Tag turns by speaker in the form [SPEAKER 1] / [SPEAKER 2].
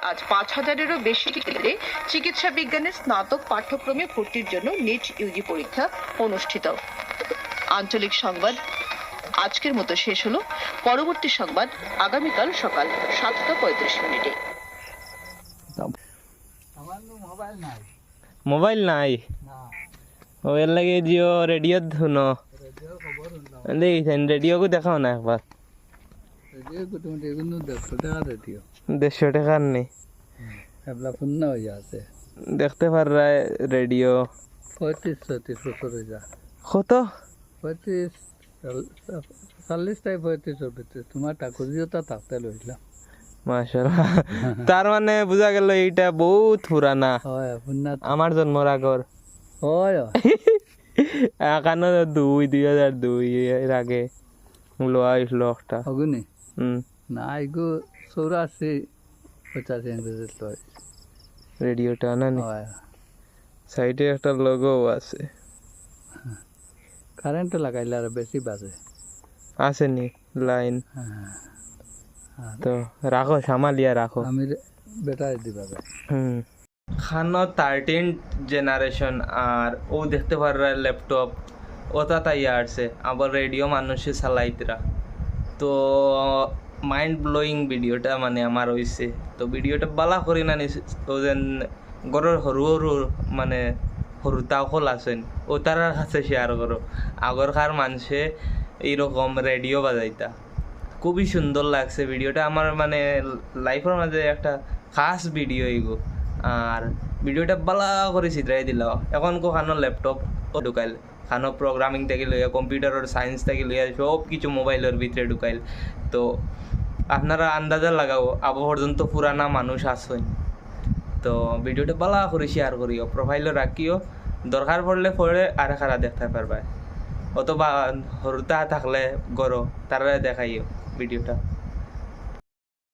[SPEAKER 1] আজ ৫,০০০-এরও বেশি কেন্দ্রে চিকিৎসা বিজ্ঞানের স্নাতক পাঠ্যক্রমে ভর্তির জন্য নিট ইউজি পরীক্ষা অনুষ্ঠিত। আঞ্চলিক সংবাদ আজকের মতো শেষ হলো। পরবর্তী সংবাদ আগামীকাল সকাল ৭টা ৩৫ মিনিটে।
[SPEAKER 2] মোবাইল নাই ওর লাগে জিও রেডিও শুনো দেখছেন রেডিওকে দেখাও না একবার 150 টাকার নেই দেখতে পার রেডিও
[SPEAKER 3] 35-36 বছর হয়ে যা
[SPEAKER 2] কত
[SPEAKER 3] 35-40-45 ভিতরে তোমার ঠাকুরিও তা থাকতে লইলাম
[SPEAKER 2] মাশাআল্লাহ তার মানে বোঝা গেল এইটা বহুত পুরানা
[SPEAKER 3] হয় পুন্না
[SPEAKER 2] আমার জন্মর আগর
[SPEAKER 3] হয়
[SPEAKER 2] একান্ন 2002 এর আগে লোয়া হইছিল একটা
[SPEAKER 3] অগুনি
[SPEAKER 2] হুম
[SPEAKER 3] না এগো 84-85 লয়
[SPEAKER 2] রেডিওটা না
[SPEAKER 3] হয়
[SPEAKER 2] সাইডে একটা লোগো আছে
[SPEAKER 3] কারেন্ট লাগাইলে আর বেশি বাজে
[SPEAKER 2] আসেনি লাইন
[SPEAKER 3] হ্যাঁ
[SPEAKER 2] তো রাখো সামালিয়া রাখো
[SPEAKER 3] আমি বেটাই দিবা
[SPEAKER 2] হুম খানো 13 জেনারেশন আর ও দেখতে পাররা ল্যাপটপ ওটা তাই আসছে আবার রেডিও মানুষে চালাইতরা তো মাইন্ড ব্লোয়িং ভিডিওটা মানে আমার হইছে তো ভিডিওটা বালা করি না ও যেন গরর সরু সরু মানে সরুতা হল আছেন ও তার কাছে শেয়ার করো আগরকার মানুষে এইরকম রেডিও বাজাইতা খুবই সুন্দর লাগছে ভিডিওটা আমার মানে লাইফের মাঝে একটা খাস ভিডিও এগো আর ভিডিওটা বালা করে চিত্রাই দিল এখন খানো ল্যাপটপ ও ঢুকাইল খানো প্রোগ্রামিং থেকে লইয়া কম্পিউটারের সায়েন্স থেকে লইয়া সব কিছু মোবাইলের ভিতরে ঢুকাইল তো আপনারা আন্দাজা লাগাও আবু পর্যন্ত পুরানা মানুষ আসেন তো ভিডিওটা বালা করে শেয়ার করিও প্রোফাইলে রাখিও দরকার পড়লে আর খারা দেখতে পারবা অথবা হরুতা থাকলে গরো তারা দেখাইও ভিডিওটা।